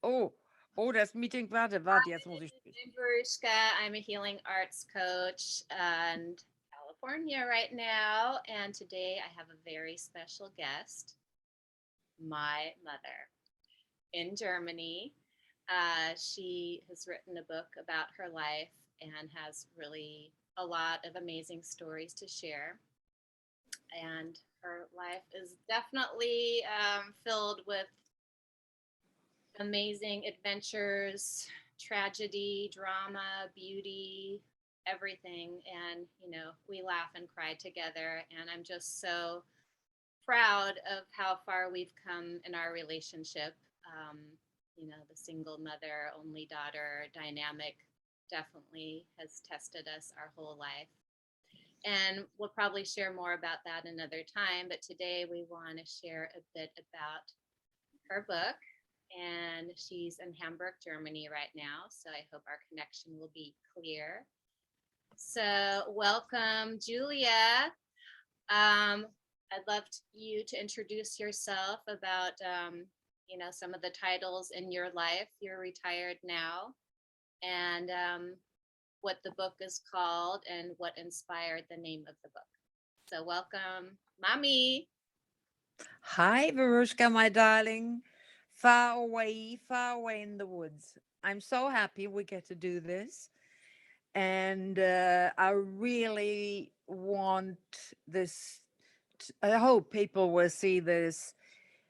Oh, oh, das Meeting, warte, jetzt muss ich. I'm Verushka. I'm a healing arts coach in California right now. And today I have a very special guest, my mother in Germany. She has written a book about her life and has really a lot of amazing stories to share. And her life is definitely filled with amazing adventures, tragedy, drama, beauty, everything. And, we laugh and cry together. And I'm just so proud of how far we've come in our relationship. Um, the single mother, only daughter dynamic definitely has tested us our whole life. And we'll probably share more about that another time. But today we want to share a bit about her book. And she's in Hamburg, Germany right now. So I hope our connection will be clear. So, welcome, Julia. I'd love you to introduce yourself about, some of the titles in your life. You're retired now, and what the book is called and what inspired the name of the book. So, welcome, Mommy. Hi, Verushka, my darling. Far away in the woods. I'm so happy we get to do this. And I really want this. I hope people will see this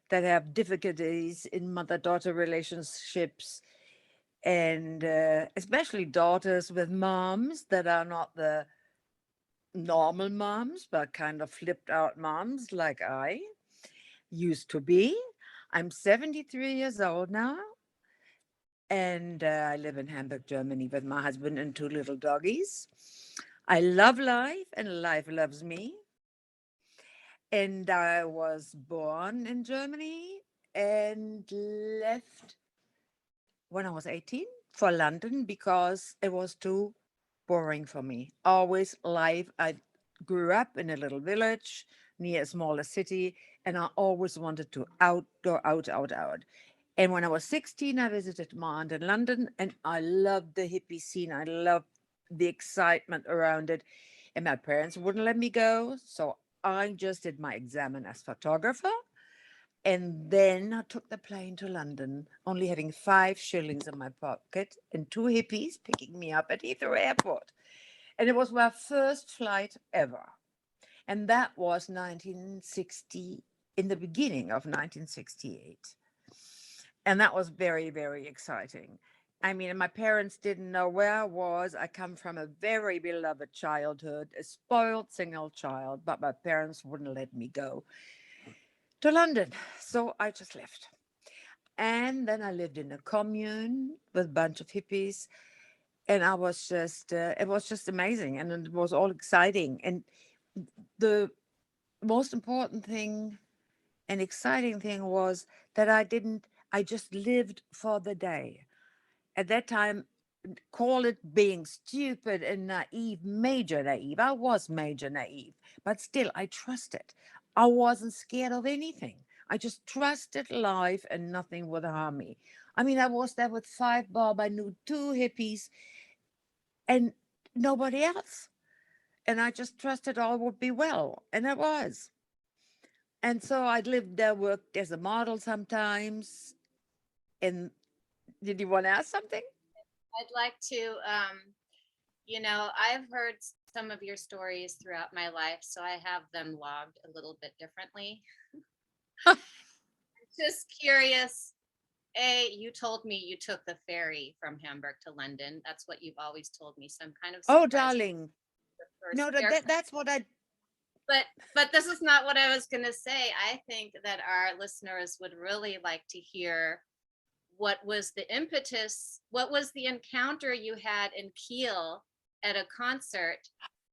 that have difficulties in mother daughter relationships, and especially daughters with moms that are not the normal moms, but kind of flipped out moms like I used to be. I'm 73 years old now, and I live in Hamburg, Germany, with my husband and two little doggies. I love life, and life loves me. And I was born in Germany and left when I was 18 for London because it was too boring for me. Always life. I grew up in a little village near a smaller city, and I always wanted to go out, out, out. And when I was 16, I visited my aunt in London, and I loved the hippie scene. I loved the excitement around it. And my parents wouldn't let me go. So I just did my exam as photographer. And then I took the plane to London, only having 5 shillings in my pocket and two hippies picking me up at Heathrow Airport. And it was my first flight ever. And that was 1960, in the beginning of 1968. And that was very, very exciting. I mean, my parents didn't know where I was. I come from a very beloved childhood, a spoiled single child, but my parents wouldn't let me go to London. So I just left. And then I lived in a commune with a bunch of hippies. And it was just amazing. And it was all exciting. And the most important thing and exciting thing was that I just lived for the day. At that time, call it being stupid and naive, major naive. I was major naive, but still, I trusted. I wasn't scared of anything. I just trusted life and nothing would harm me. I mean, I was there with 5 bob. I knew two hippies and nobody else. And I just trusted all would be well. And it was. And so I lived there, worked as a model sometimes. And did you want to ask something? I'd like to, I've heard some of your stories throughout my life, so I have them logged a little bit differently. Just curious. You told me you took the ferry from Hamburg to London. That's what you've always told me. So I'm kind of Oh, surprised darling. the No, first airplane. that's what I. But this is not what I was going to say. I think that our listeners would really like to hear what was the impetus, what was the encounter you had in Kiel at a concert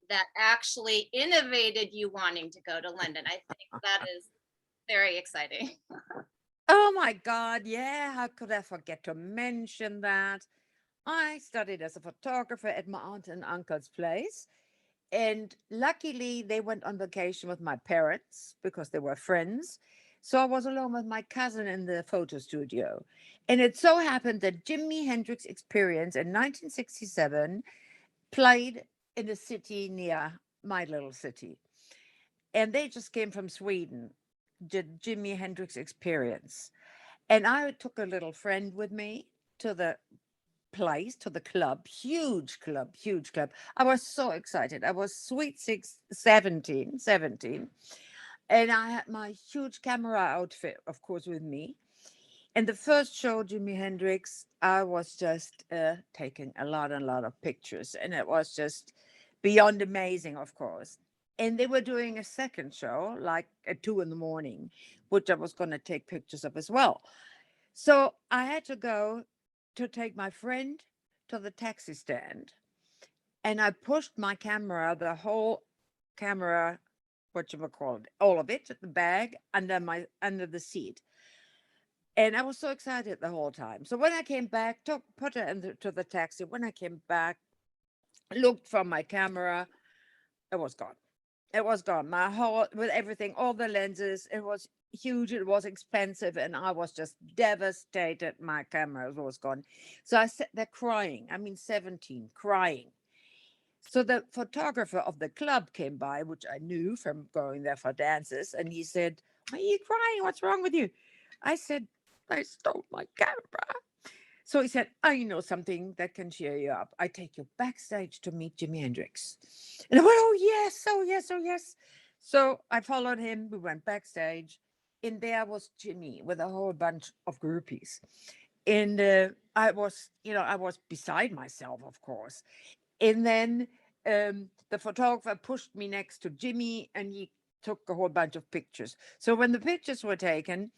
that actually innovated you wanting to go to London. I think that is very exciting. Oh my God. Yeah. How could I forget to mention that? I studied as a photographer at my aunt and uncle's place. And luckily, they went on vacation with my parents because they were friends. So I was alone with my cousin in the photo studio. And it so happened that Jimi Hendrix Experience in 1967 played in a city near my little city. And they just came from Sweden, the Jimi Hendrix Experience. And I took a little friend with me to the place, to the club, huge club, huge club. I was so excited. I was sweet 17. And I had my huge camera outfit, of course, with me. And the first show, Jimi Hendrix, I was just taking a lot of pictures. And it was just beyond amazing, of course. And they were doing a second show, like at 2 in the morning, which I was going to take pictures of as well. So I had to go to take my friend to the taxi stand. And I pushed my camera, the whole camera, what you would call it, all of it, the bag under the seat. And I was so excited the whole time. So when I came back, put it to the taxi. When I came back, looked from my camera, it was gone. It was gone. My whole, with everything, all the lenses, it was huge, it was expensive, and I was just devastated. My camera was gone. So I sat there crying. I mean, 17, crying. So the photographer of the club came by, which I knew from going there for dances, and he said, "Why are you crying? What's wrong with you?" I said, "I stole my camera." So he said, "I know something that can cheer you up. I take you backstage to meet Jimi Hendrix." And I went, "Oh, yes, oh, yes, oh, yes." So I followed him. We went backstage. And there was Jimmy with a whole bunch of groupies. And I was beside myself, of course. And then the photographer pushed me next to Jimmy and he took a whole bunch of pictures. So when the pictures were taken,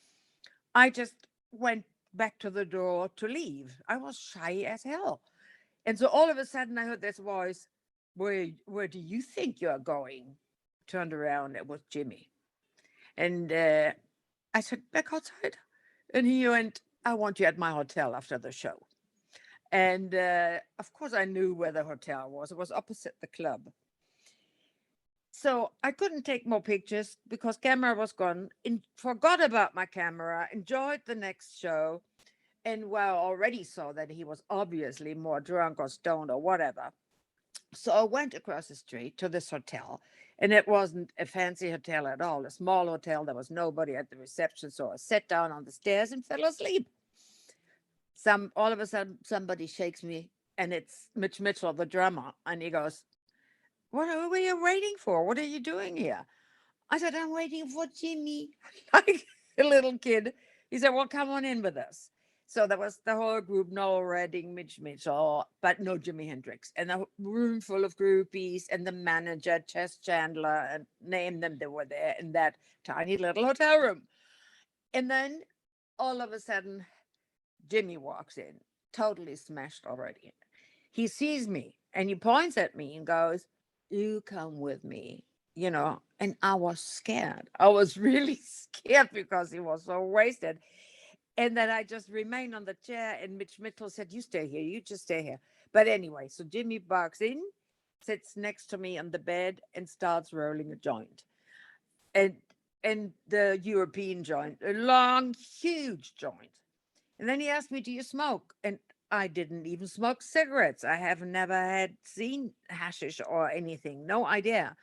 I just went back to the door to leave. I was shy as hell. And so all of a sudden I heard this voice, where do you think you're going? Turned around, it was Jimmy. And I said, back outside. And he went, I want you at my hotel after the show. And of course, I knew where the hotel was. It was opposite the club. So I couldn't take more pictures because camera was gone. And forgot about my camera. Enjoyed the next show, and well, already saw that he was obviously more drunk or stoned or whatever. So I went across the street to this hotel, and it wasn't a fancy hotel at all. A small hotel. There was nobody at the reception, so I sat down on the stairs and fell asleep. All of a sudden somebody shakes me, and it's Mitch Mitchell, the drummer, and he goes, What are you waiting for? What are you doing here?" I said, "I'm waiting for Jimmy," like a little kid. He said, "Well, come on in with us." So there was the whole group, Noel Redding, Mitch Mitchell, but no Jimi Hendrix, and a room full of groupies, and the manager, Chess Chandler, and name them, they were there in that tiny little hotel room. And then all of a sudden, Jimmy walks in, totally smashed already. He sees me and he points at me and goes, "You come with me," And I was scared. I was really scared because he was so wasted. And then I just remained on the chair. And Mitch Mitchell said, "You stay here. You just stay here." But anyway, so Jimmy barks in, sits next to me on the bed, and starts rolling a joint. And the European joint, a long, huge joint. And then he asked me, "Do you smoke?" And I didn't even smoke cigarettes. I have never had seen hashish or anything, no idea.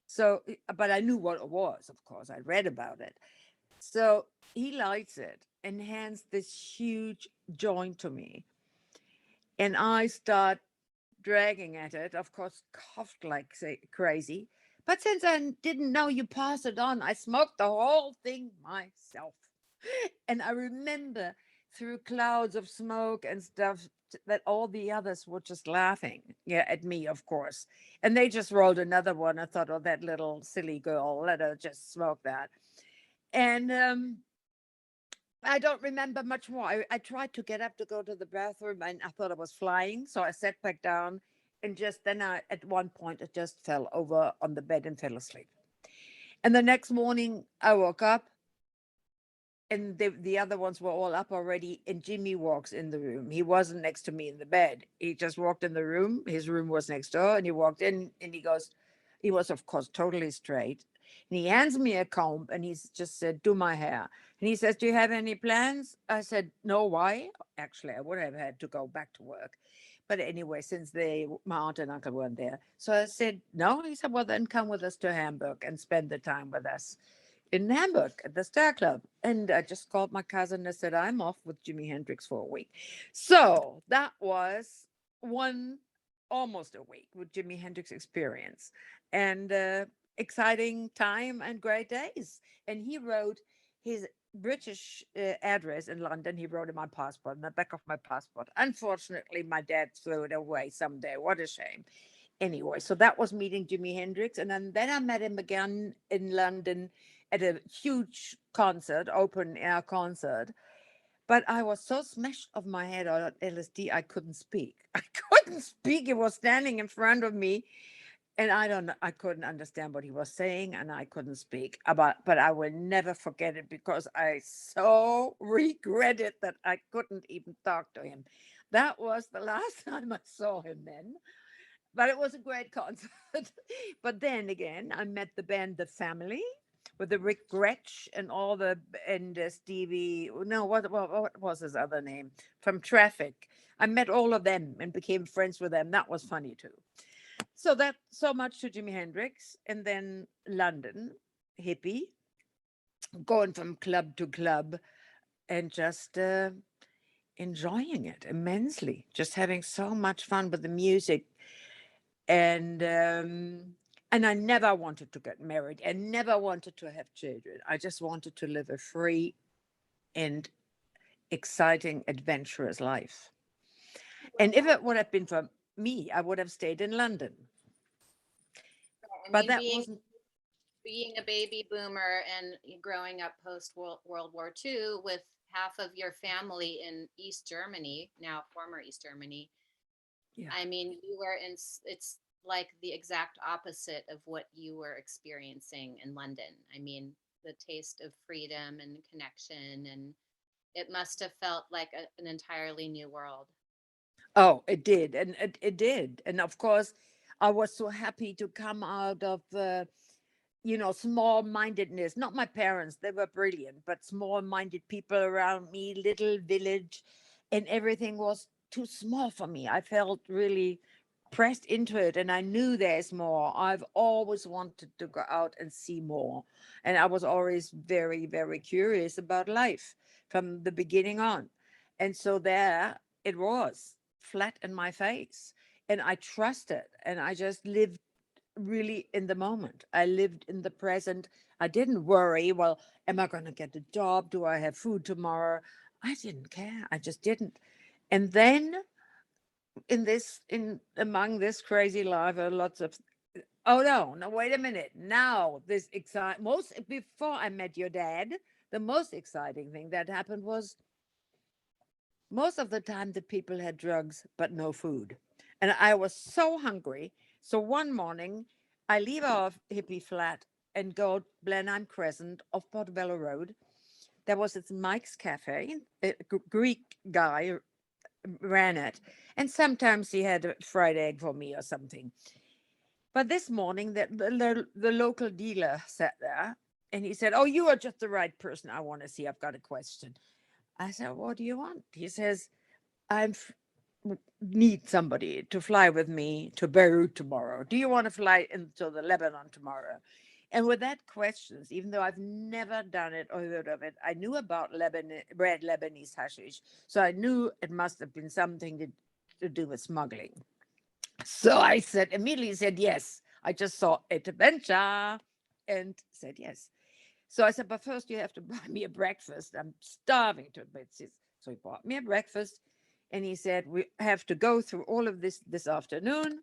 So, but I knew what it was, of course. I read about it. So he lights it and hands this huge joint to me. And I start dragging at it, of course, coughed like crazy. But since I didn't know you pass it on, I smoked the whole thing myself. And I remember through clouds of smoke and stuff that all the others were just laughing, yeah, at me, of course. And they just rolled another one. I thought, oh, that little silly girl, let her just smoke that. And I don't remember much more. I tried to get up to go to the bathroom and I thought I was flying. So I sat back down and just then at one point, I just fell over on the bed and fell asleep. And the next morning, I woke up and the other ones were all up already. And Jimmy walks in the room. He wasn't next to me in the bed. He just walked in the room. His room was next door. And he walked in and he goes, he was, of course, totally straight. And he hands me a comb and he's just said, do my hair. And he says, do you have any plans? I said, no, why? Actually, I would have had to go back to work. But anyway, since my aunt and uncle weren't there. So I said, no. He said, well, then come with us to Hamburg and spend the time with us in Hamburg at the Star Club. And I just called my cousin and said, I'm off with Jimi Hendrix for a week. So that was one almost a week with Jimi Hendrix experience and exciting time and great days. And he wrote his British address in London. He wrote in my passport, in the back of my passport. Unfortunately, my dad threw it away someday. What a shame. Anyway, so that was meeting Jimi Hendrix. And then I met him again in London at a huge concert, open air concert. But I was so smashed off my head on LSD, I couldn't speak. I couldn't speak. He was standing in front of me, and I don't know, I couldn't understand what he was saying, and I couldn't speak. But I will never forget it because I so regretted that I couldn't even talk to him. That was the last time I saw him then. But it was a great concert. But then again, I met the band The Family with the Rick Gretsch and all the and Stevie. No, what was his other name from Traffic? I met all of them and became friends with them. That was funny too. So that so much to Jimi Hendrix, and then London, hippie, going from club to club and just enjoying it immensely, just having so much fun with the music, and I never wanted to get married and never wanted to have children. I just wanted to live a free and exciting, adventurous life. And if it would have been for me, I would have stayed in London. I But mean, that wasn't. being a baby boomer and growing up post World War II with half of your family in East Germany, now former East Germany. Yeah. I mean, you were in, it's like the exact opposite of what you were experiencing in London. I mean, the taste of freedom and connection, and it must have felt like an entirely new world. Oh, it did. And it did. And of course, I was so happy to come out of small mindedness. Not my parents, they were brilliant, but small minded people around me, little village, and everything was too small for me. I felt really pressed into it, and I knew there's more. I've always wanted to go out and see more. And I was always very, very curious about life from the beginning on. And so there it was, flat in my face. And I trusted, and I just lived really in the moment. I lived in the present. I didn't worry, well, am I going to get a job? Do I have food tomorrow? I didn't care. I just didn't. And then in among this crazy life, lots of, oh no, wait a minute. Now, this exciting, most before I met your dad, the most exciting thing that happened was most of the time the people had drugs but no food. And I was so hungry. So one morning, I leave our hippie flat and go Blenheim Crescent off Portobello Road. There was this Mike's Cafe. A Greek guy ran it. And sometimes he had a fried egg for me or something. But this morning, the local dealer sat there and he said, oh, you are just the right person I want to see. I've got a question. I said, what do you want? He says, I need somebody to fly with me to Beirut tomorrow. Do you want to fly into the Lebanon tomorrow? And with that questions, even though I've never done it or heard of it, I knew about red Lebanese hashish. So I knew it must have been something to do with smuggling. So I said, immediately said yes. I just saw adventure and said yes. So I said, but first you have to buy me a breakfast. I'm starving to bits. So he bought me a breakfast, and he said, we have to go through all of this afternoon.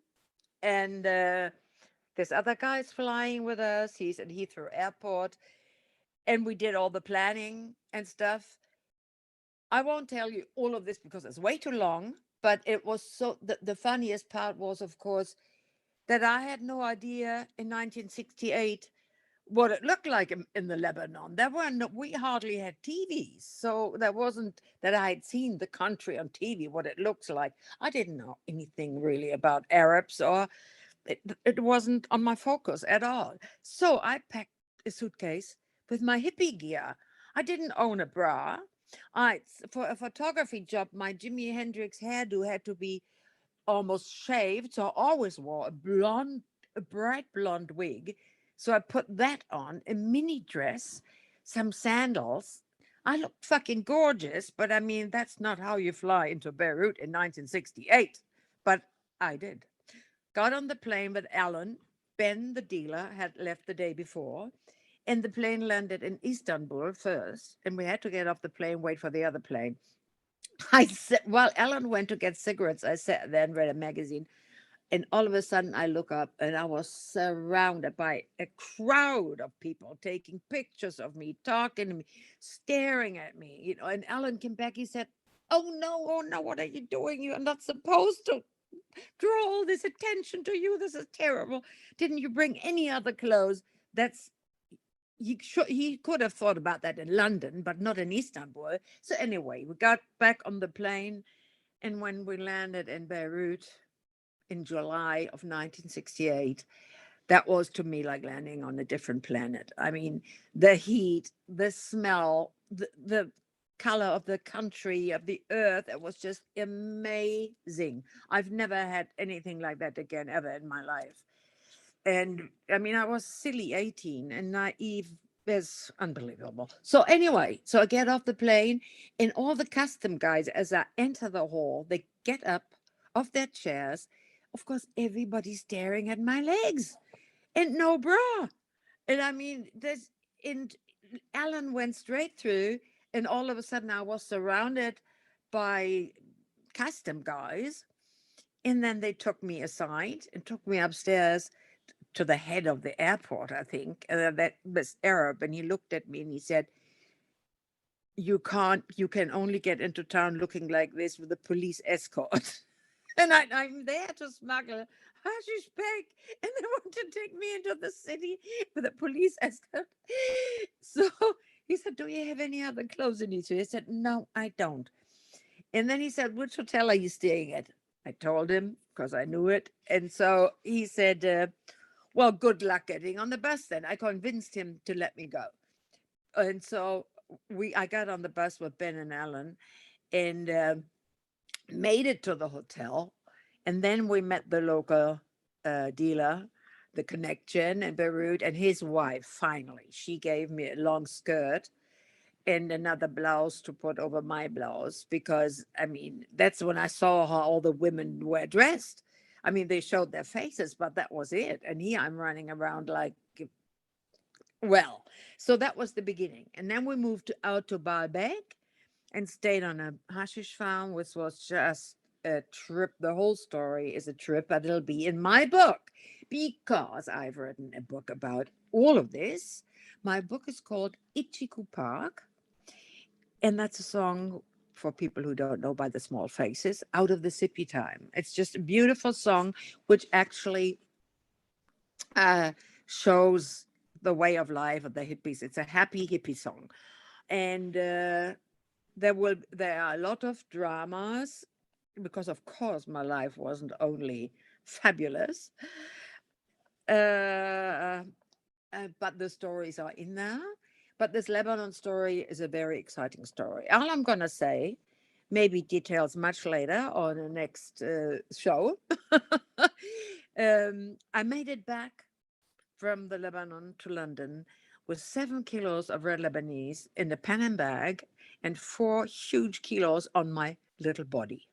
And this other guy's flying with us. He's at Heathrow Airport. And we did all the planning and stuff. I won't tell you all of this because it's way too long. But it was the funniest part was, of course, that I had no idea in 1968 what it looked like in the Lebanon. There were no, we hardly had TVs, so there wasn't that I had seen the country on TV, what it looks like. I didn't know anything really about Arabs, or it wasn't on my focus at all. So I packed a suitcase with my hippie gear. I didn't own a bra. I For a photography job, my Jimi Hendrix hairdo had to be almost shaved, so I always wore a bright blonde wig. So I put that on, a mini dress, some sandals. I looked fucking gorgeous, but I mean, that's not how you fly into Beirut in 1968. But I did. Got on the plane with Alan. Ben, the dealer, had left the day before. And the plane landed in Istanbul first. And we had to get off the plane, wait for the other plane. I said, while Alan went to get cigarettes, I sat there and read a magazine. And all of a sudden, I look up and I was surrounded by a crowd of people taking pictures of me, talking to me, staring at me. And Alan came back. He said, oh no, what are you doing? You're not supposed to draw all this attention to you. This is terrible. Didn't you bring any other clothes? That's he could have thought about that in London, but not in Istanbul. So anyway, we got back on the plane, and when we landed in Beirut in July of 1968, that was to me like landing on a different planet. I mean, the heat, the smell, the color of the country, of the earth, it was just amazing. I've never had anything like that again ever in my life. And I mean, I was silly 18 and naive. It's unbelievable. So anyway, so I get off the plane, and all the custom guys, as I enter the hall, they get up off their chairs. Of course, everybody's staring at my legs and no bra. And I mean, and Alan went straight through, and all of a sudden I was surrounded by custom guys. And then they took me aside and took me upstairs to the head of the airport, I think. That was Arab. And he looked at me and he said, you can only get into town looking like this with a police escort. And I'm there to smuggle hashish back, and they want to take me into the city with a police escort. So he said, do you have any other clothes in you? I said, no, I don't. And then he said, which hotel are you staying at? I told him because I knew it. And so he said, well, good luck getting on the bus then. I convinced him to let me go. And so I got on the bus with Ben and Alan, and made it to the hotel. And then we met the local dealer, the connection in Beirut, and his wife. Finally, she gave me a long skirt and another blouse to put over my blouse, because I mean, that's when I saw how all the women were dressed. I mean, they showed their faces, but that was it. And here I'm running around like, well, so that was the beginning. And then we moved to Autobiography and stayed on a hashish farm, which was just a trip. The whole story is a trip, but it'll be in my book because I've written a book about all of this. My book is called Ichiku Park, and that's a song for people who don't know by the Small Faces, Out of the Sippy Time. It's just a beautiful song, which actually shows the way of life of the hippies. It's a happy hippie song. And there are a lot of dramas, because of course my life wasn't only fabulous, uh, but the stories are in there. But this Lebanon story is a very exciting story. All I'm going to say, maybe details much later on the next show. I made it back from the Lebanon to London with 7 kilos of red Lebanese in the Panam bag and 4 huge kilos on my little body.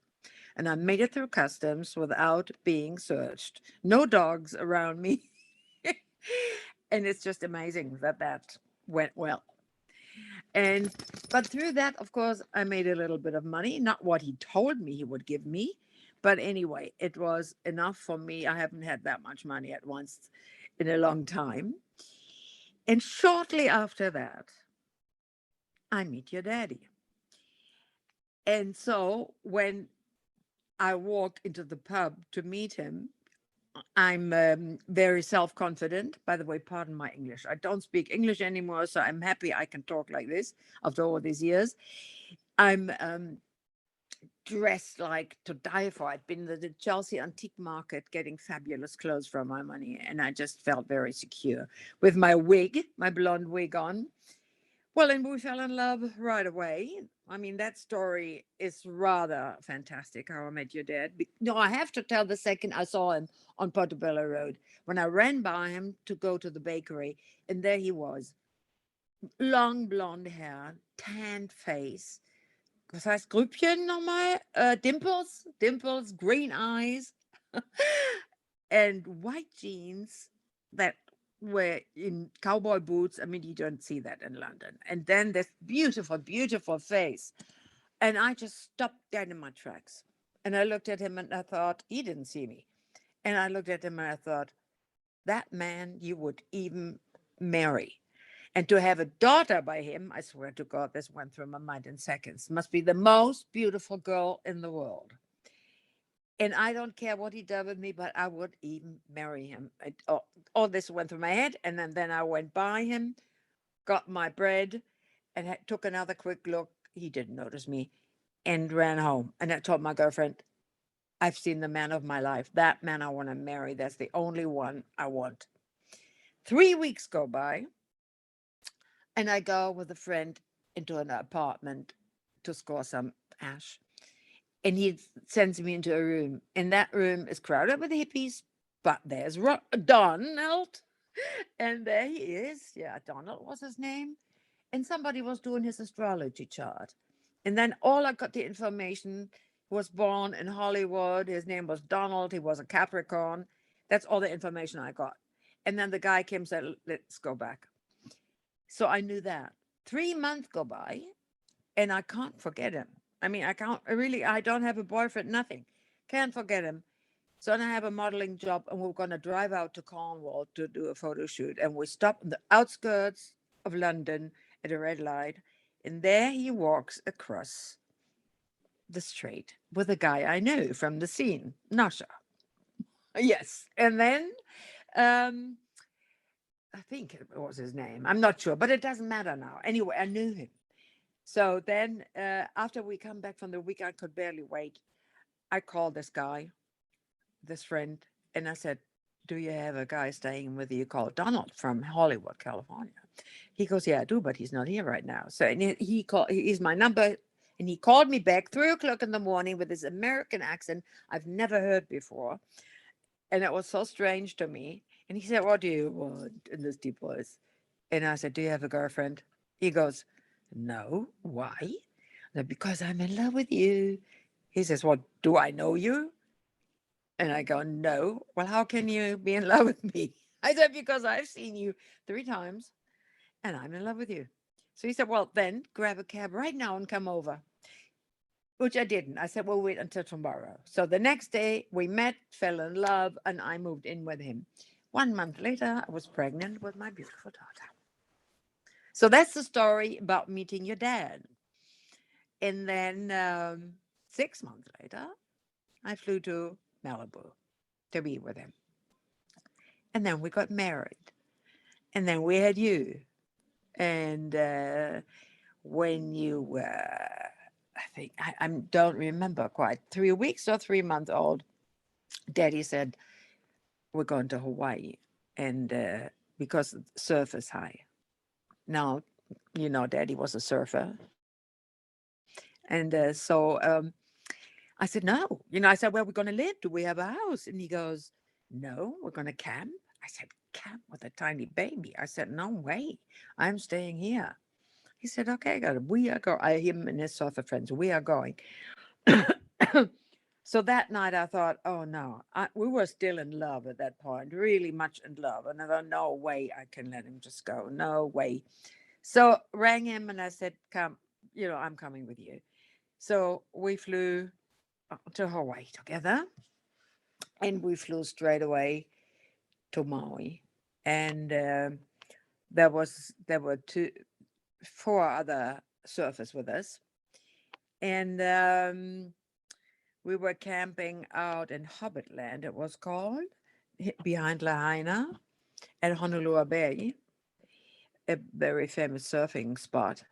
And I made it through customs without being searched. No dogs around me. And it's just amazing that that went well. And but through that, of course, I made a little bit of money. Not what he told me he would give me, but anyway, it was enough for me. I haven't had that much money at once in a long time. And shortly after that, I meet your daddy. And so when I walk into the pub to meet him, I'm very self confident. By the way, pardon my English. I don't speak English anymore, so I'm happy I can talk like this after all these years. I'm dressed like to die for. I'd been to the Chelsea antique market getting fabulous clothes for my money, and I just felt very secure with my wig, my blonde wig on. Well, and we fell in love right away. I mean, that story is rather fantastic, How I Met Your Dad. No, I have to tell the second I saw him on Portobello Road when I ran by him to go to the bakery, and there he was, long blonde hair, tanned face. Was heißt Grübchen nochmal? Dimples, green eyes, and white jeans that were in cowboy boots. I mean, you don't see that in London. And then this beautiful, beautiful face. And I just stopped dead in my tracks. And I looked at him and I thought, he didn't see me. And I looked at him and I thought, that man you would even marry. And to have a daughter by him, I swear to God, this went through my mind in seconds. Must be the most beautiful girl in the world. And I don't care what he did with me, but I would even marry him. All this went through my head. And then I went by him, got my bread, and took another quick look. He didn't notice me and ran home. And I told my girlfriend, I've seen the man of my life. That man I want to marry. That's the only one I want. 3 weeks go by, and I go with a friend into an apartment to score some ash. And he sends me into a room. And that room is crowded with hippies, but there's Donald. And there he is. Yeah, Donald was his name. And somebody was doing his astrology chart. And then all I got the information, he was born in Hollywood. His name was Donald. He was a Capricorn. That's all the information I got. And then the guy came and said, let's go back. So I knew that. 3 months go by, and I can't forget him. I mean, I don't have a boyfriend, nothing. Can't forget him. So then I have a modeling job, and we're going to drive out to Cornwall to do a photo shoot. And we stop in the outskirts of London at a red light. And there he walks across the street with a guy I knew from the scene, Nasha. Yes. And then um, I think it was his name. I'm not sure, but it doesn't matter now. Anyway, I knew him. So then, after we come back from the week, I could barely wait. I called this guy, this friend, and I said, do you have a guy staying with you called Donald from Hollywood, California? He goes, yeah, I do, but he's not here right now. So and he called, he's my number, and he called me back 3 o'clock in the morning with this American accent I've never heard before. And it was so strange to me. And he said, what do you want in this deep voice? And I said, do you have a girlfriend? He goes, no. Why? I said, because I'm in love with you. He says, well, do I know you? And I go, no. Well, how can you be in love with me? I said, because I've seen you 3 times and I'm in love with you. So he said, well, then grab a cab right now and come over, which I didn't. I said, we'll wait until tomorrow. So the next day we met, fell in love, and I moved in with him. 1 month later, I was pregnant with my beautiful daughter. So that's the story about meeting your dad. And then 6 months later, I flew to Malibu to be with him. And then we got married. And then we had you. And when you were, I think, I don't remember quite, 3 weeks or 3 months old, Daddy said, we're going to Hawaii. And because the surf is high. Now, Daddy was a surfer. And I said, no. I said, where are we going to live? Do we have a house? And he goes, no, we're going to camp. I said, camp with a tiny baby? I said, no way. I'm staying here. He said, okay, got it. We are going. Him and his surfer friends, we are going. So that night I thought, oh no, we were still in love at that point, really much in love. And I thought, no way I can let him just go. No way. So rang him and I said, come, I'm coming with you. So we flew to Hawaii together, and we flew straight away to Maui. And there were 4 other surfers with us, and we were camping out in Hobbit Land, it was called, behind Lahaina at Honolulu Bay, a very famous surfing spot.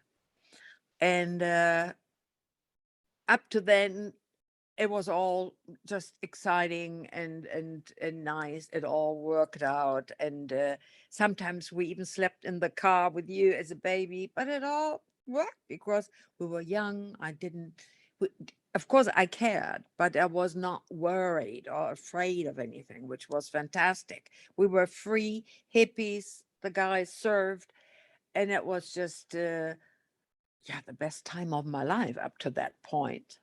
And up to then, it was all just exciting and nice. It all worked out, and sometimes we even slept in the car with you as a baby. But it all worked because we were young. I didn't. We, of course, I cared, but I was not worried or afraid of anything, which was fantastic. We were free hippies. The guys served, and it was just yeah, the best time of my life up to that point.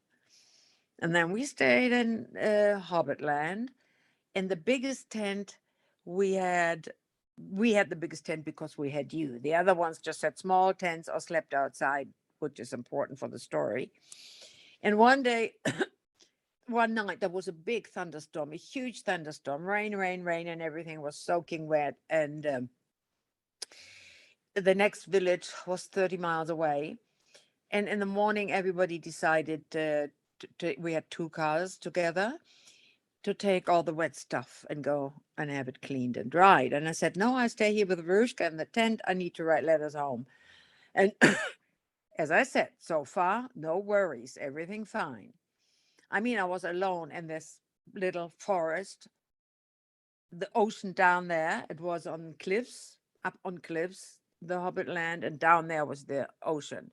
And then we stayed in Hobbitland. And the biggest tent we had, we had the biggest tent because we had you. The other ones just had small tents or slept outside, which is important for the story. And one day, one night, there was a big thunderstorm, a huge thunderstorm, rain, rain, rain, and everything was soaking wet. And the next village was 30 miles away. And in the morning, everybody decided we had two cars together to take all the wet stuff and go and have it cleaned and dried. And I said, no, I stay here with Verushka in the tent. I need to write letters home. And as I said, so far, no worries, everything fine. I mean, I was alone in this little forest, the ocean down there. It was on cliffs, up on cliffs, the Hobbit land, and down there was the ocean.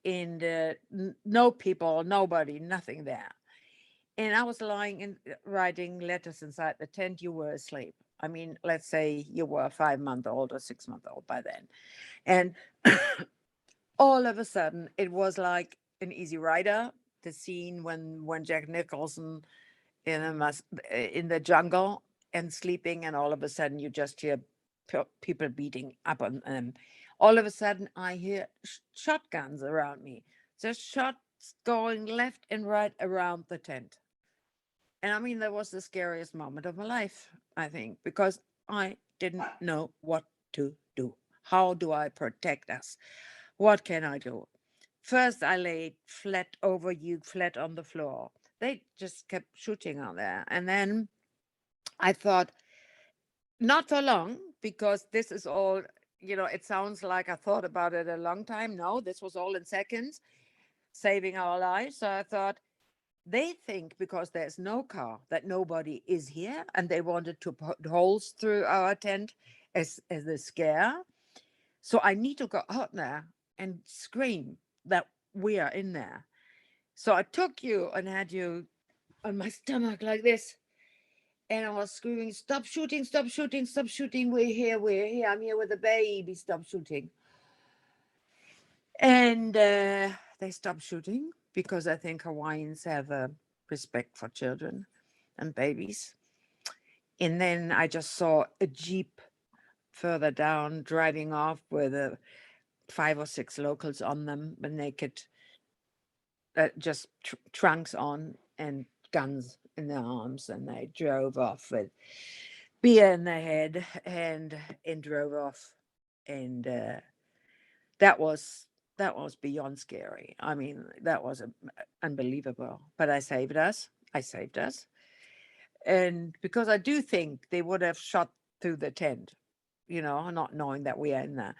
And no people, nobody, nothing there. And I was lying and writing letters inside the tent. You were asleep. I mean, let's say you were 5 month old or 6 month old by then. And all of a sudden, it was like an Easy Rider, the scene when Jack Nicholson in the jungle and sleeping, and all of a sudden you just hear people beating up on them. All of a sudden, I hear shotguns around me. There's shots going left and right around the tent. And I mean, that was the scariest moment of my life, I think, because I didn't know what to do. How do I protect us? What can I do? First, I laid flat over you, flat on the floor. They just kept shooting out there. And then I thought, not for long, because this is all, it sounds like I thought about it a long time. No, this was all in seconds, saving our lives. So I thought, they think because there's no car that nobody is here, and they wanted to put holes through our tent as a scare. So I need to go out there and scream that we are in there. So I took you and had you on my stomach like this. And I was screaming, stop shooting, stop shooting, stop shooting. We're here, we're here. I'm here with the baby. Stop shooting. And they stopped shooting because I think Hawaiians have a respect for children and babies. And then I just saw a Jeep further down driving off with 5 or 6 locals on them, with naked, just trunks on and guns in their arms. And they drove off with beer in their head and drove off. And that was that was beyond scary. I mean, that was unbelievable. But I saved us. I saved us. And because I do think they would have shot through the tent, not knowing that we are in there.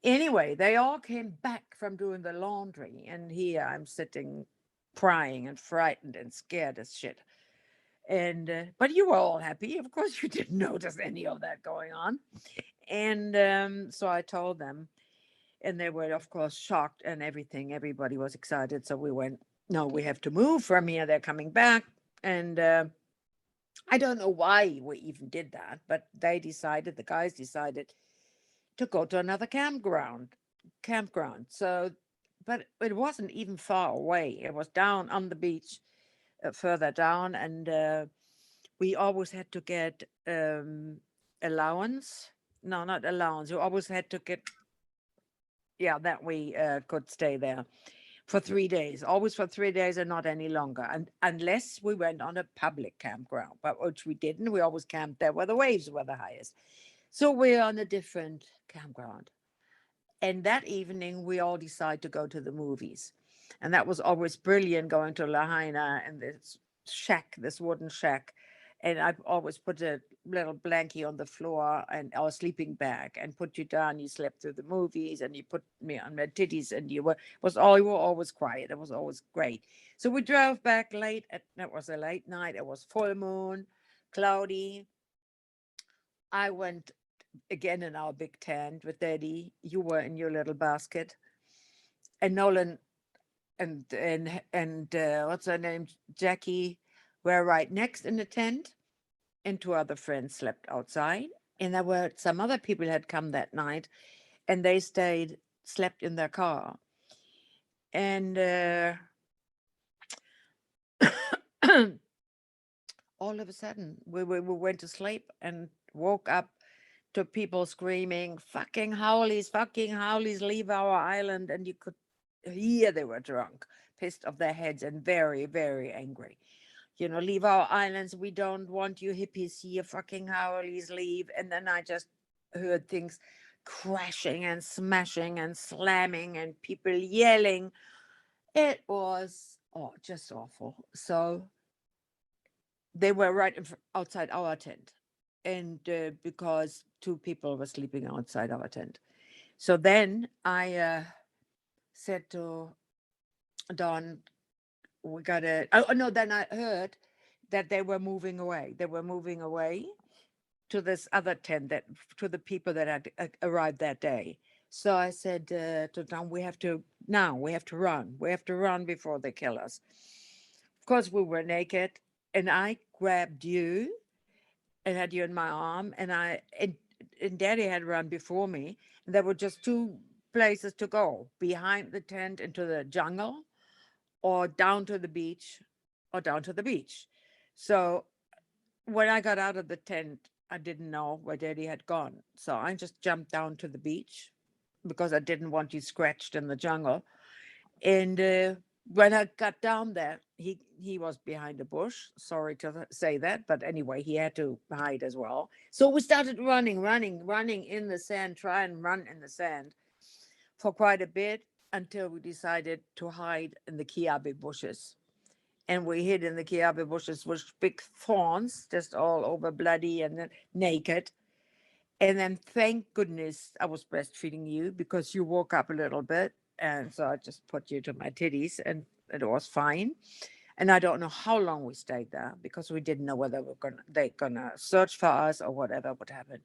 Anyway, they all came back from doing the laundry, and here I'm sitting crying and frightened and scared as shit. And but you were all happy. Of course, you didn't notice any of that going on. And so I told them, and they were, of course, shocked and everything. Everybody was excited. So we went, no, we have to move from here. They're coming back. And I don't know why we even did that, but the guys decided to go to another campground. So, but it wasn't even far away. It was down on the beach, further down. And we always had to get allowance. No, not allowance. We always had to get, yeah, that we could stay there for 3 days, always for 3 days and not any longer. And unless we went on a public campground, but which we didn't. We always camped there where the waves were the highest. So we're on a different campground. And that evening, we all decided to go to the movies. And that was always brilliant, going to Lahaina and this shack, this wooden shack. And I've always put little blankie on the floor and our sleeping bag and put you down. You slept through the movies and you put me on my titties and you were always quiet. It was always great. So we drove back late. That was a late night. It was full moon, cloudy. I went again in our big tent with Daddy. You were in your little basket, and Nolan and what's her name, Jackie, were right next in the tent, and two other friends slept outside. And there were some other people had come that night, and they slept in their car. And all of a sudden, we went to sleep and woke up to people screaming, fucking howlies, leave our island. And you could hear they were drunk, pissed off their heads, and very, very angry. Leave our islands. We don't want you hippies here. Fucking howlies, leave. And then I just heard things crashing and smashing and slamming and people yelling. It was just awful. So they were right outside our tent. And because two people were sleeping outside our tent. So then I said to Don, we gotta. Oh no! Then I heard that they were moving away. They were moving away to this other tent that to the people that had arrived that day. So I said to Don, we have to now. We have to run. We have to run before they kill us. Of course, we were naked, and I grabbed you and had you in my arm, and Daddy had run before me. And there were just two places to go: behind the tent into the jungle, or down to the beach, or down to the beach. So when I got out of the tent, I didn't know where Daddy had gone. So I just jumped down to the beach because I didn't want you scratched in the jungle. And when I got down there, he was behind a bush. Sorry to say that, but anyway, he had to hide as well. So we started running in the sand, try and run in the sand for quite a bit until we decided to hide in the kiabe bushes. And we hid in the kiabe bushes with big thorns, just all over bloody and naked. And then, thank goodness, I was breastfeeding you because you woke up a little bit. And so I just put you to my titties and it was fine. And I don't know how long we stayed there because we didn't know whether they're gonna search for us or whatever would happen.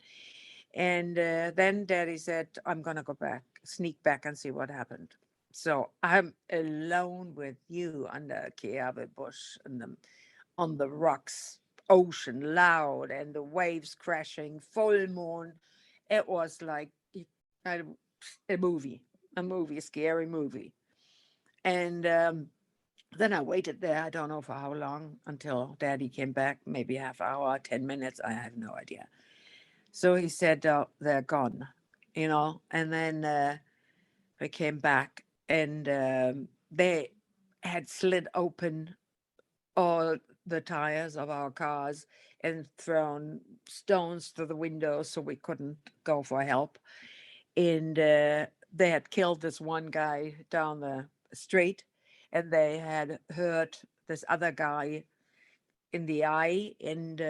And then Daddy said, I'm gonna go back, sneak back and see what happened. So I'm alone with you under a kiawe bush on the rocks, ocean loud, and the waves crashing, full moon. It was like a, a movie, a scary movie. And then I waited there, I don't know for how long, until Daddy came back, maybe half hour, 10 minutes, I have no idea. So he said, they're gone, and then we came back and they had slid open all the tires of our cars and thrown stones through the windows so we couldn't go for help. And they had killed this one guy down the street, and they had hurt this other guy in the eye and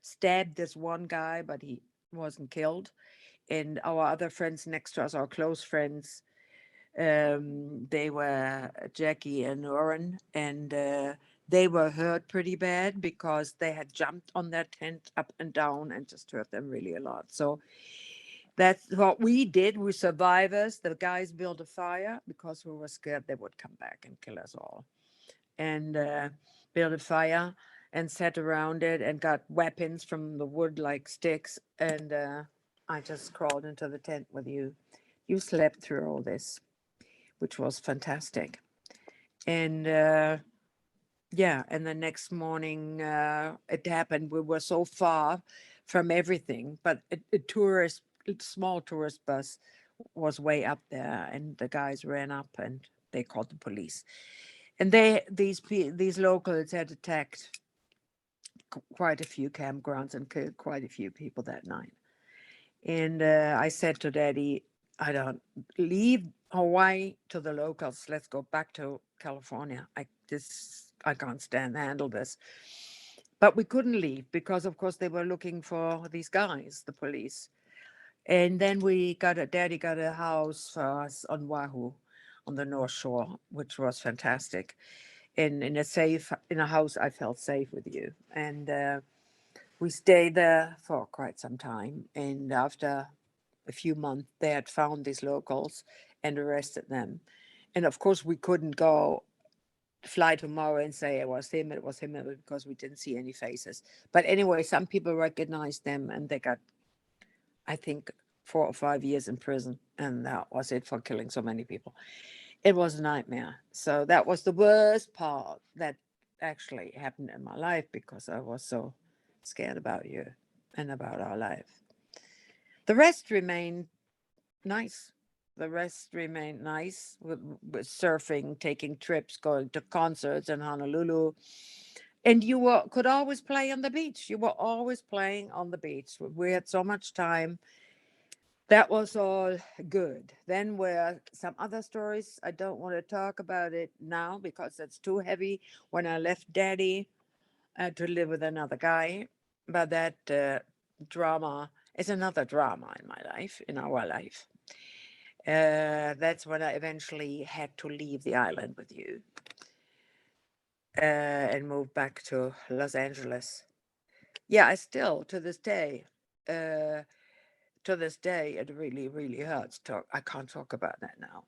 stabbed this one guy, but he wasn't killed. And our other friends next to us, our close friends, they were Jackie and Oren, and they were hurt pretty bad because they had jumped on their tent up and down and just hurt them really a lot. So that's what we did. We survivors. The guys built a fire because we were scared they would come back and kill us all. And built a fire and sat around it and got weapons from the wood like sticks. And I just crawled into the tent with you. You slept through all this, which was fantastic. And yeah, and the next morning it happened. We were so far from everything, but a small tourist bus was way up there, and the guys ran up and they called the police. And these locals had attacked quite a few campgrounds and killed quite a few people that night. And I said to Daddy, I don't leave Hawaii to the locals. Let's go back to California. I can't handle this. But we couldn't leave because, of course, they were looking for these guys, the police. And then Daddy got a house for us on Oahu, on the North Shore, which was fantastic. In a house, I felt safe with you. And we stayed there for quite some time. And after a few months, they had found these locals and arrested them. And of course, we couldn't go fly tomorrow and say it was him, because we didn't see any faces. But anyway, some people recognized them and they got, I think, 4 or 5 years in prison. And that was it for killing so many people. It was a nightmare. So that was the worst part that actually happened in my life because I was so scared about you and about our life. The rest remained nice. The rest remained nice with surfing, taking trips, going to concerts in Honolulu. And could always play on the beach. You were always playing on the beach. We had so much time. That was all good. Then were some other stories. I don't want to talk about it now because it's too heavy. When I left Daddy to live with another guy, but that drama is another drama in my life, in our life. That's when I eventually had to leave the island with you and move back to Los Angeles. Yeah, I still uh, to this day, it really, really hurts. I can't talk about that now.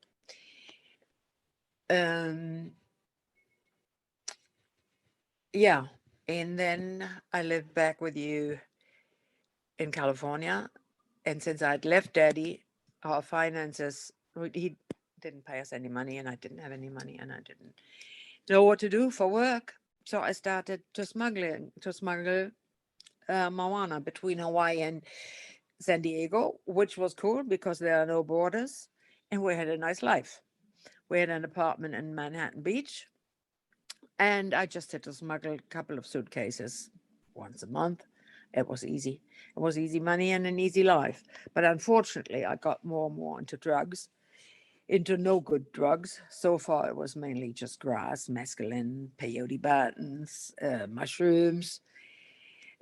Um, yeah, and then I lived back with you in California, and since I'd left Daddy, our finances, he didn't pay us any money, and I didn't have any money, and I didn't know what to do for work. So I started to smuggle marijuana between Hawaii and San Diego, which was cool because there are no borders, and we had a nice life. We had an apartment in Manhattan Beach, and I just had to smuggle a couple of suitcases once a month. It was easy. It was easy money and an easy life. But unfortunately, I got more and more into drugs, into no good drugs. So far, it was mainly just grass, mescaline, peyote buttons, mushrooms,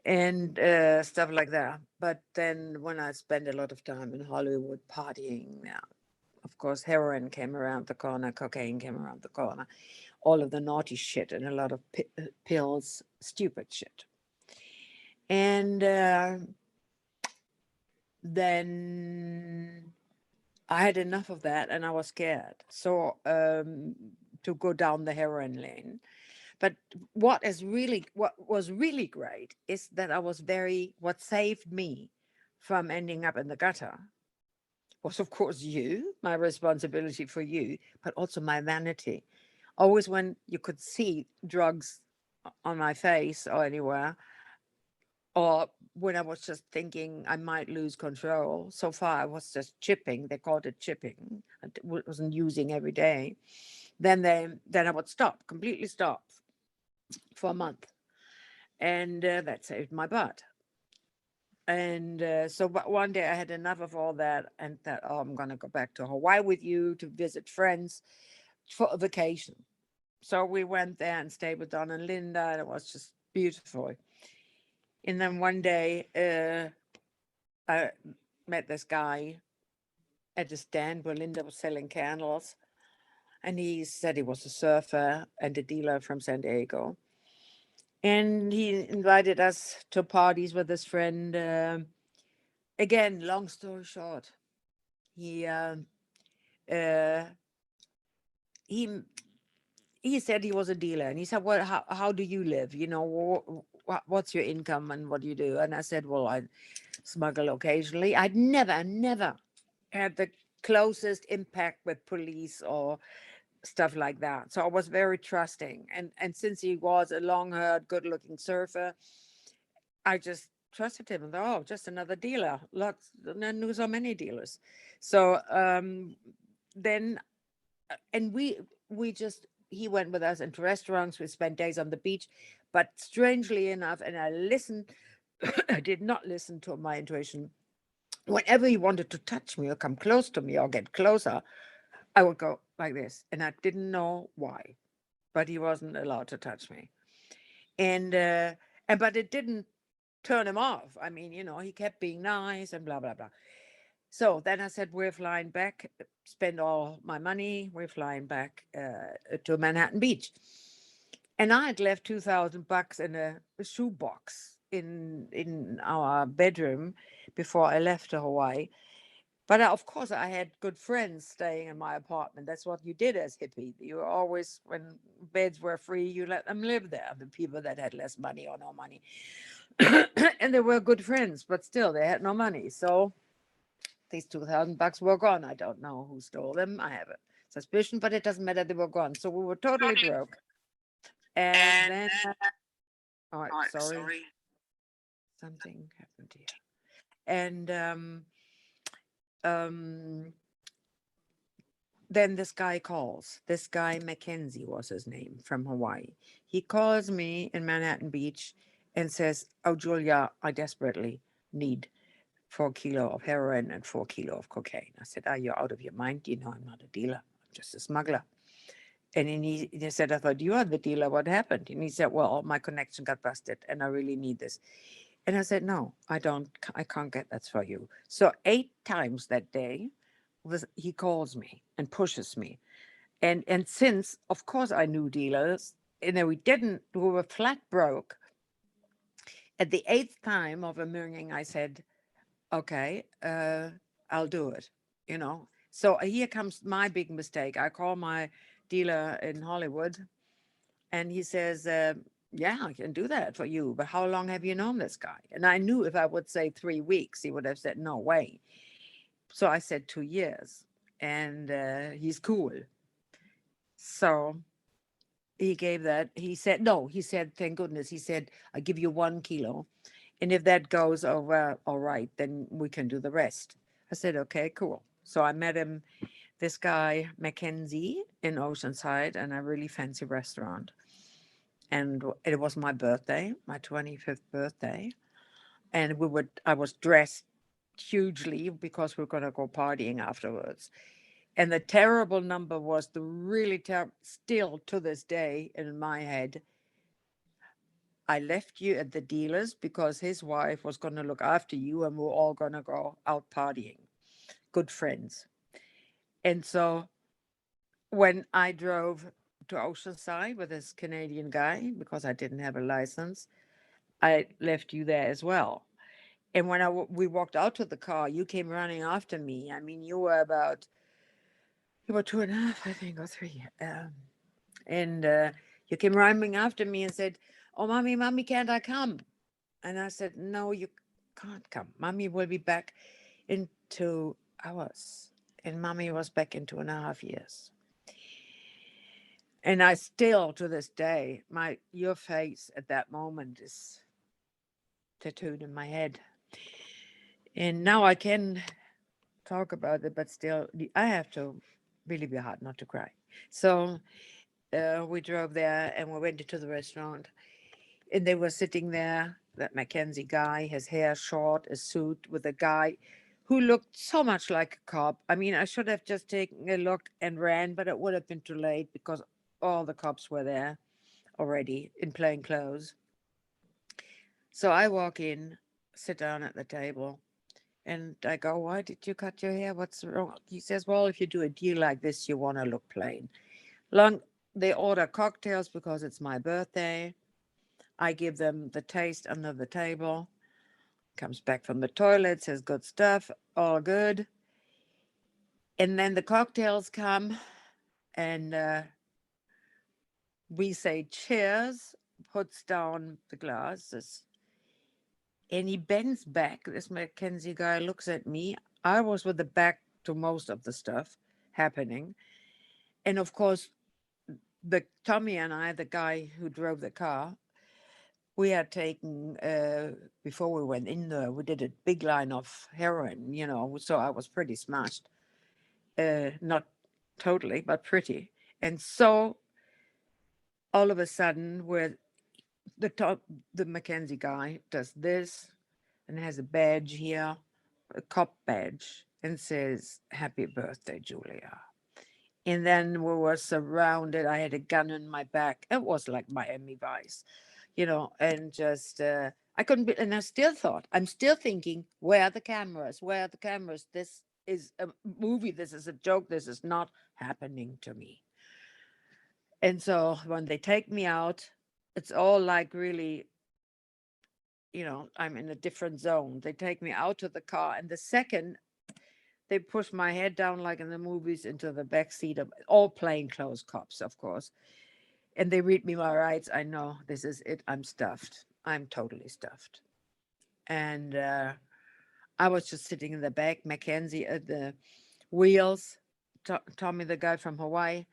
and stuff like that. But then when I spent a lot of time in Hollywood partying, yeah, of course, heroin came around the corner, cocaine came around the corner, all of the naughty shit, and a lot of pills, stupid shit. And then I had enough of that and I was scared. So to go down the heroin lane. But what was really great is that what saved me from ending up in the gutter was, of course, my responsibility for you, but also my vanity. Always when you could see drugs on my face or anywhere, or when I was just thinking I might lose control. So far, I was just chipping. They called it chipping. Wasn't using every day. Then I would stop, completely stop for a month, and that saved my butt. And but one day I had enough of all that and thought, oh, I'm going to go back to Hawaii with you to visit friends for a vacation. So we went there and stayed with Don and Linda, and it was just beautiful. And then one day, I met this guy at a stand where Linda was selling candles, and he said he was a surfer and a dealer from San Diego. And he invited us to parties with his friend. Again, long story short, he uh, he he said he was a dealer, and he said, "Well, how do you live? What's your income and what do you do?" And I said, "Well, I smuggle occasionally." I'd never had the closest impact with police or stuff like that, so I was very trusting. And since he was a long-haired, good-looking surfer, I just trusted him. And thought, oh, just another dealer. Lots, I knew so many dealers. So then and we just he went with us into restaurants. We spent days on the beach, but strangely enough, and I listened, I did not listen to my intuition. Whenever he wanted to touch me or come close to me or get closer, I would go like this, and I didn't know why, but he wasn't allowed to touch me. And And but it didn't turn him off. I mean, he kept being nice and blah blah blah. So then I said, we're flying back, spend all my money, we're flying back to Manhattan Beach. And I had left $2,000 in a shoebox in our bedroom before I left to Hawaii. But of course, I had good friends staying in my apartment. That's what you did as hippie. You always, when beds were free, you let them live there. The people that had less money or no money, and they were good friends, but still, they had no money. So these $2,000 were gone. I don't know who stole them. I have a suspicion, but it doesn't matter. They were gone. So we were totally broke. And then, oh, sorry, something happened here. And um, then this guy calls. This guy, Mackenzie was his name, from Hawaii. He calls me in Manhattan Beach and says, "Oh, Julia, I desperately need 4 kilo of heroin and 4 kilo of cocaine." I said, "Are you out of your mind? You know, I'm not a dealer. I'm just a smuggler." And then he said, "I thought you are the dealer. What happened?" And he said, "Well, my connection got busted and I really need this." And I said, "No, I don't. I can't get that for you." So 8 times that day, he calls me and pushes me. And since, of course, I knew dealers, we were flat broke. At the eighth time of a ringing, I said, "Okay, I'll do it." So here comes my big mistake. I call my dealer in Hollywood, and he says, "Yeah, I can do that for you. But how long have you known this guy?" And I knew if I would say 3 weeks, he would have said, "No way." So I said 2 years, and he's cool. So he gave that. He said, no, he said, "Thank goodness." He said, "I give you 1 kilo. And if that goes over all right, then we can do the rest." I said, "Okay, cool." So I met him, this guy, Mackenzie, in Oceanside, in a really fancy restaurant. And it was my birthday, my 25th birthday. And I was dressed hugely because we are going to go partying afterwards. And the terrible number was the really terrible, still to this day in my head, "I left you at the dealer's because his wife was going to look after you and we're all going to go out partying. Good friends." And so when I drove to Oceanside with this Canadian guy, because I didn't have a license, "I left you there as well." And when we walked out to the car, you came running after me. I mean, you were 2.5, I think, or 3. And you came running after me and said, "Oh, mommy, mommy, can't I come?" And I said, "No, you can't come. Mommy will be back in 2 hours." And mommy was back in 2.5 years. And I still, to this day, your face at that moment is tattooed in my head. And now I can talk about it, but still, I have to really be hard not to cry. So we drove there and we went into the restaurant, and they were sitting there. That Mackenzie guy, his hair short, a suit, with a guy who looked so much like a cop. I mean, I should have just taken a look and ran, but it would have been too late because all the cops were there already in plain clothes. So I walk in, sit down at the table, and I go, "Why did you cut your hair? What's wrong?" He says, "Well, if you do a deal like this, you want to look plain." Long, they order cocktails because it's my birthday. I give them the taste under the table. Comes back from the toilet, says, "Good stuff, all good." And then the cocktails come, and we say cheers, puts down the glasses, and he bends back. This Mackenzie guy looks at me. I was with the back to most of the stuff happening. And of course, the Tommy and I, the guy who drove the car, we had taken, before we went in there, we did a big line of heroin, so I was pretty smashed. Not totally, but pretty. And so all of a sudden, where the Mackenzie guy does this and has a badge here, a cop badge, and says, "Happy birthday, Julia." And then we were surrounded. I had a gun in my back. It was like Miami Vice. and just, I couldn't be, and I still thought, I'm still thinking, where are the cameras? Where are the cameras? This is a movie. This is a joke. This is not happening to me. And so when they take me out, it's all like really, I'm in a different zone. They take me out to the car, and the second they push my head down, like in the movies, into the back seat of all plainclothes cops, of course. And they read me my rights. I know this is it. I'm stuffed. I'm totally stuffed. And I was just sitting in the back, Mackenzie at the wheels, Tommy, the guy from Hawaii,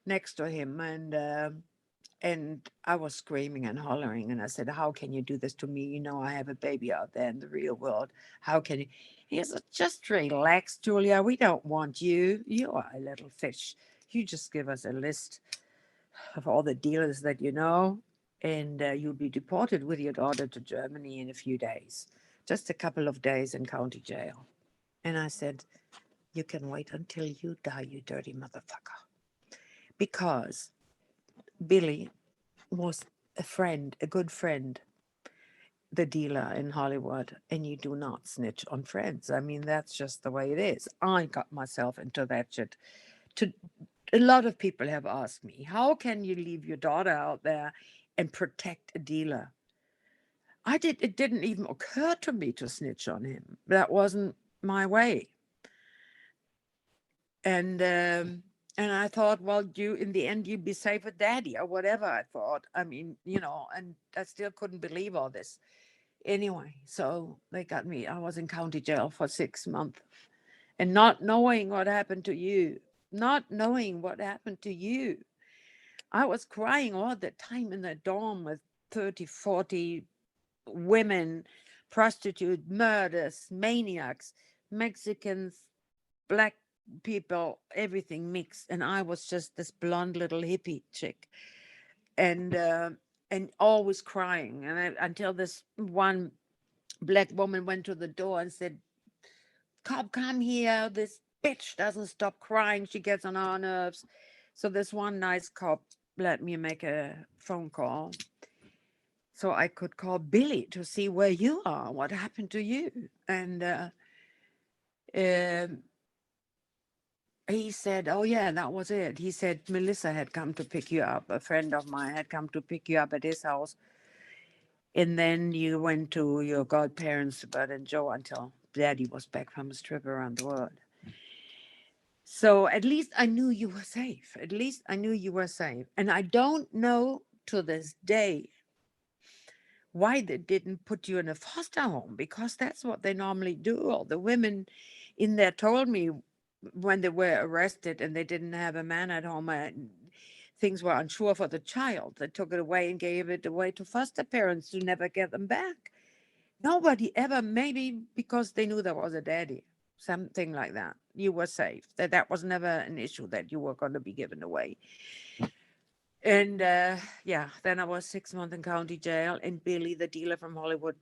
next to him. And I was screaming and hollering. And I said, how can you do this to me? I have a baby out there in the real world. How can you? He said, just relax, Julia. We don't want you. You are a little fish. You just give us a list of all the dealers that you know, and you'll be deported with your daughter to Germany in a few days. Just a couple of days in county jail. And I said, you can wait until you die, you dirty motherfucker. Because Billy was a friend, a good friend, the dealer in Hollywood, and you do not snitch on friends. I mean, that's just the way it is. I got myself into that shit. To A lot of people have asked me, how can you leave your daughter out there and protect a dealer? It didn't even occur to me to snitch on him. That wasn't my way. And I thought, well, you in the end you'd be safe with daddy or whatever. I thought. I mean, and I still couldn't believe all this. Anyway, so they got me. I was in county jail for 6 months, and not knowing what happened to you, not knowing what happened to you. I was crying all the time in the dorm with 30, 40 women, prostitutes, murders, maniacs, Mexicans, black people, everything mixed. And I was just this blonde little hippie chick, and always crying. Until this one black woman went to the door and said, "Cop, come here. This bitch doesn't stop crying. She gets on our nerves." So this one nice cop let me make a phone call so I could call Billy to see where you are, what happened to you. And um, he said, oh, yeah, that was it. He said, Melissa had come to pick you up. A friend of mine had come to pick you up at his house. And then you went to your godparents, Bert and Joe, until Daddy was back from his trip around the world. So at least I knew you were safe. At least I knew you were safe. And I don't know to this day why they didn't put you in a foster home, because that's what they normally do. All the women in there told me when they were arrested and they didn't have a man at home, things were unsure for the child. They took it away and gave it away to foster parents to never get them back. Nobody ever, maybe because they knew there was a daddy, something like that. You were safe. That was never an issue that you were going to be given away. And yeah, then I was 6 months in county jail. And Billy, the dealer from Hollywood,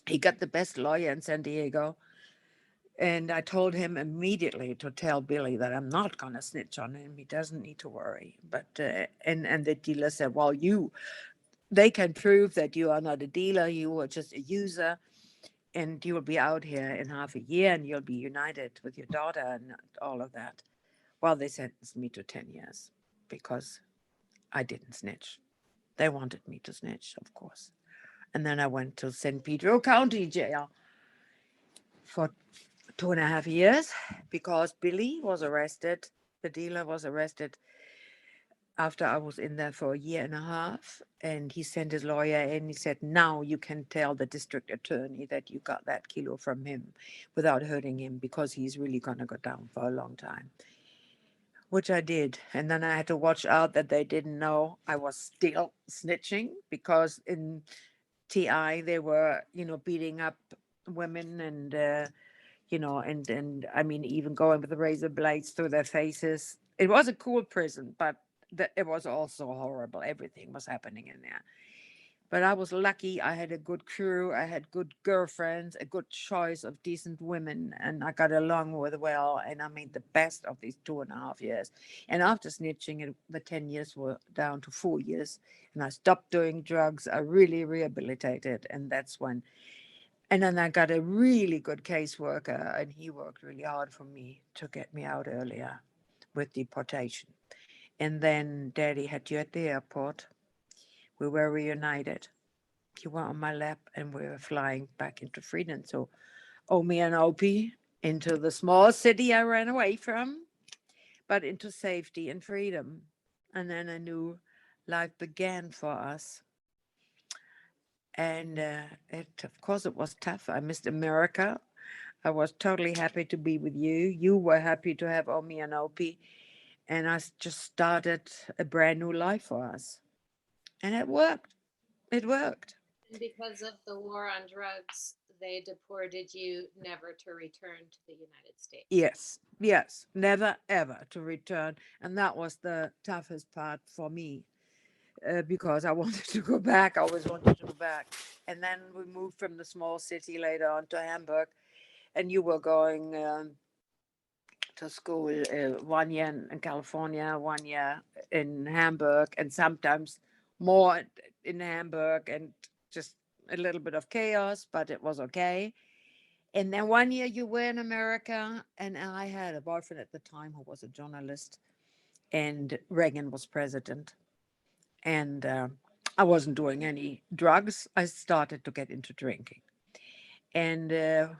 he got the best lawyer in San Diego. And I told him immediately to tell Billy that I'm not going to snitch on him. He doesn't need to worry. But and the dealer said, well, they can prove that you are not a dealer. You were just a user, and you will be out here in half a year, and you'll be united with your daughter and all of that. Well, they sentenced me to 10 years because I didn't snitch. They wanted me to snitch, of course. And then I went to San Pedro County Jail for 2.5 years because Billy was arrested. The dealer was arrested after I was in there for a year and a half. And he sent his lawyer in. He said, now you can tell the district attorney that you got that kilo from him without hurting him, because he's really going to go down for a long time. Which I did. And then I had to watch out that they didn't know I was still snitching, because in TI they were, beating up women and, and I mean, even going with the razor blades through their faces. It was a cool prison, but it was also horrible. Everything was happening in there. But I was lucky. I had a good crew. I had good girlfriends, a good choice of decent women, and I got along with well. And I made the best of these 2.5 years. And after snitching, the 10 years were down to 4 years. And I stopped doing drugs. I really rehabilitated. And that's when, and then I got a really good caseworker, and he worked really hard for me to get me out earlier with deportation. And then Daddy had you at the airport. We were reunited. You were on my lap, and we were flying back into freedom. So, Omi and Opie into the small city I ran away from, but into safety and freedom. And then I knew life began for us. And of course, it was tough. I missed America. I was totally happy to be with you. You were happy to have Omi and Opie. And just started a brand new life for us. And it worked. It worked. And because of the war on drugs, they deported you never to return to the United States. Yes, yes, never ever to return. And that was the toughest part for me because I wanted to go back. I always wanted to go back. And then we moved from the small city later on to Hamburg, and you were going to school 1 year in California, 1 year in Hamburg, and sometimes more in Hamburg, and just a little bit of chaos, but it was okay. And then 1 year you were in America, and I had a boyfriend at the time who was a journalist, and Reagan was president. And I wasn't doing any drugs. I started to get into drinking and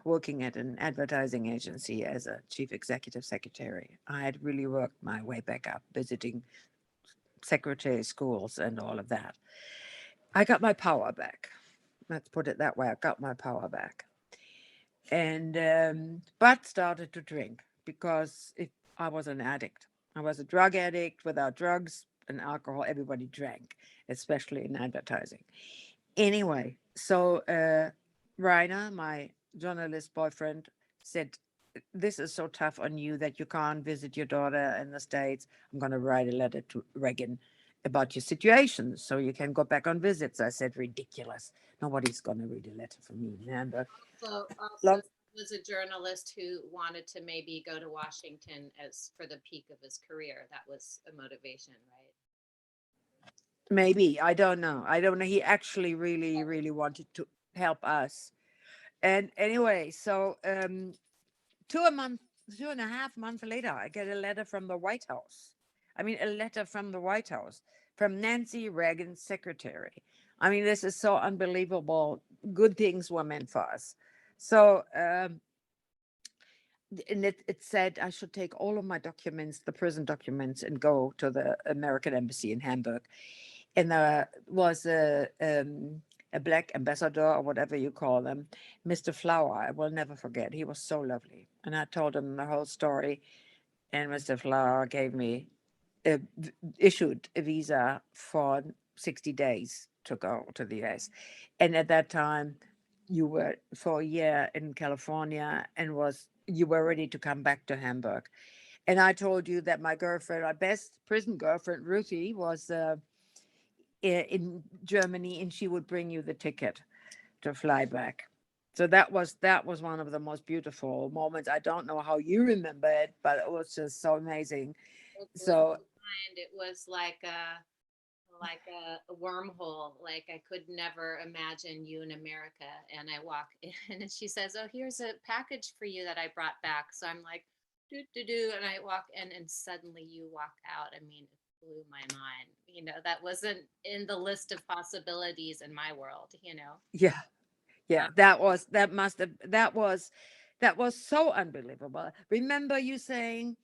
working at an advertising agency as a chief executive secretary. I had really worked my way back up, visiting secretary schools and all of that. I got my power back. Let's put it that way. I got my power back. And but started to drink because I was an addict. I was a drug addict. Without drugs and alcohol, everybody drank, especially in advertising. Anyway, so Rainer, my journalist boyfriend, said, "This is so tough on you that you can't visit your daughter in the States. I'm going to write a letter to Reagan about your situation so you can go back on visits." I said, "Ridiculous. Nobody's going to read a letter from me in Hamburg." Also was a journalist who wanted to maybe go to Washington as for the peak of his career. That was a motivation, right? Maybe. I don't know. I don't know. He actually really, really wanted to help us. And anyway, so 2 months, 2.5 months later, I get a letter from the White House. I mean, a letter from the White House, from Nancy Reagan's secretary. I mean, this is so unbelievable. Good things were meant for us. So, and it said I should take all of my documents, the prison documents, and go to the American embassy in Hamburg. And there was a black ambassador or whatever you call them, Mr. Flower. I will never forget. He was so lovely. And I told him the whole story. And Mr. Flower gave me, uh, issued a visa for 60 days to go to the US. And at that time, you were for a year in California and you were ready to come back to Hamburg. And I told you that my girlfriend, my best prison girlfriend, Ruthie, was in Germany, and she would bring you the ticket to fly back. So that was one of the most beautiful moments. I don't know how you remember it, but it was just so amazing. It blew So my mind. It was like a wormhole. Like I could never imagine you in America. And I walk in and she says, "Oh, here's a package for you that I brought back." So I'm like, do do do, and I walk in and suddenly you walk out. I mean, it blew my mind. That wasn't in the list of possibilities in my world. yeah, Uh, yeah, that was so unbelievable. Remember you saying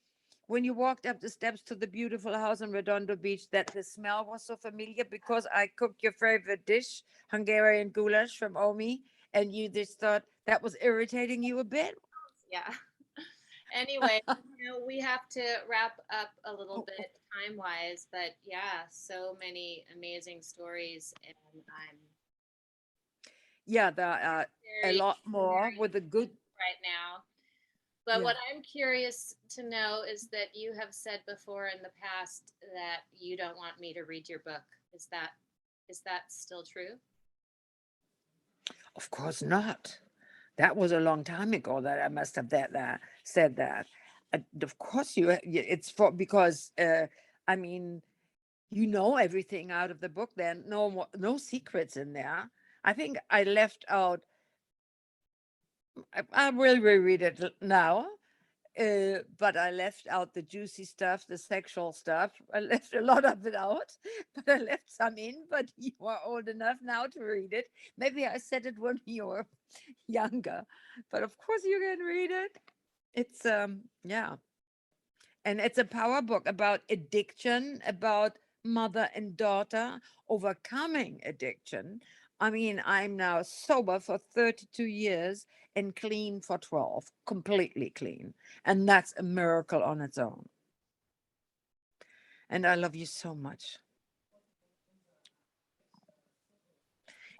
when you walked up the steps to the beautiful house on Redondo Beach that the smell was so familiar because I cooked your favorite dish, Hungarian goulash from Omi, and you just thought that was irritating you a bit. yeah. Anyway, we have to wrap up a little Oh, oh, bit time wise, but yeah, so many amazing stories, and I'm yeah, there are a very, lot more very with a good. right now. But Yeah. what I'm curious to know is that you have said before in the past that you don't want me to read your book. Is that still true? Of course not. That was a long time ago that I must have said that. Of course, it's for because I mean, you know everything out of the book. There are no secrets in there. I think I left out. I will reread it now. But I left out the juicy stuff, the sexual stuff. I left a lot of it out, but I left some in. But you are old enough now to read it. Maybe I said it when you were younger, but of course you can read it. It's yeah, and it's a power book about addiction, about mother and daughter overcoming addiction. I mean, I'm now sober for 32 years and clean for 12, completely clean. And that's a miracle on its own. And I love you so much.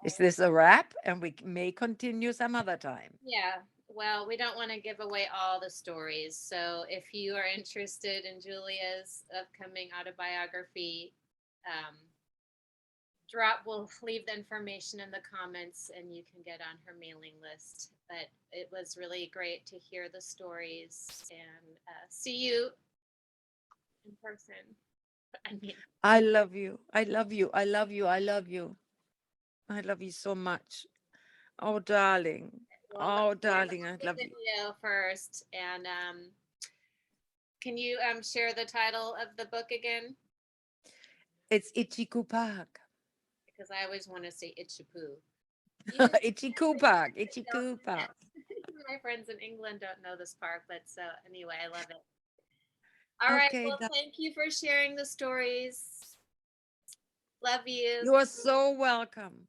Is this a wrap? And we may continue some other time. Yeah. Well, we don't want to give away all the stories. So if you are interested in Julia's upcoming autobiography, um, we'll leave the information in the comments and you can get on her mailing list. But it was really great to hear the stories and see you in person. I mean, I love you. I love you. I love you. I love you. I love you so much. Oh, darling. well, Oh, let's darling, I the love you. video first. And can you share the title of the book again? It's Ichiku Park. Because I always want to say Itchapu. Ichiku Park. Ichiku Park. My friends in England don't know this park, but so anyway, I love it. All right. Okay, Well, thank you for sharing the stories. Love you. you are so welcome.